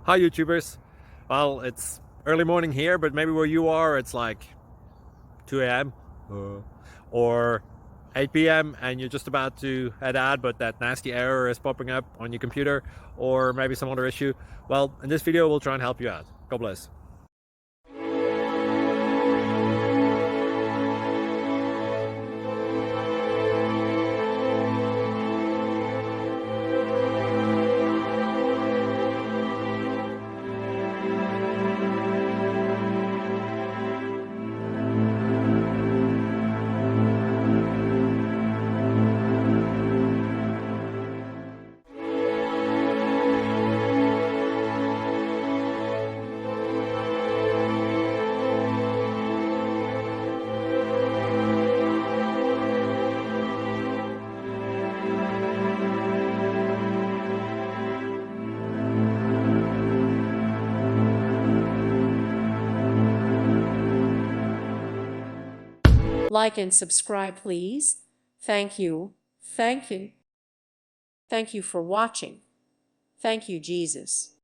Hi YouTubers. Well, it's early morning here, but maybe where you are it's like 2 a.m. or 8 p.m. and you're just about to head out, but that nasty error is popping up on your computer, or maybe some other issue. Well, in this video we'll try and help you out. God bless. Like and subscribe, please. Thank you. Thank you. Thank you for watching. Thank you, Jesus.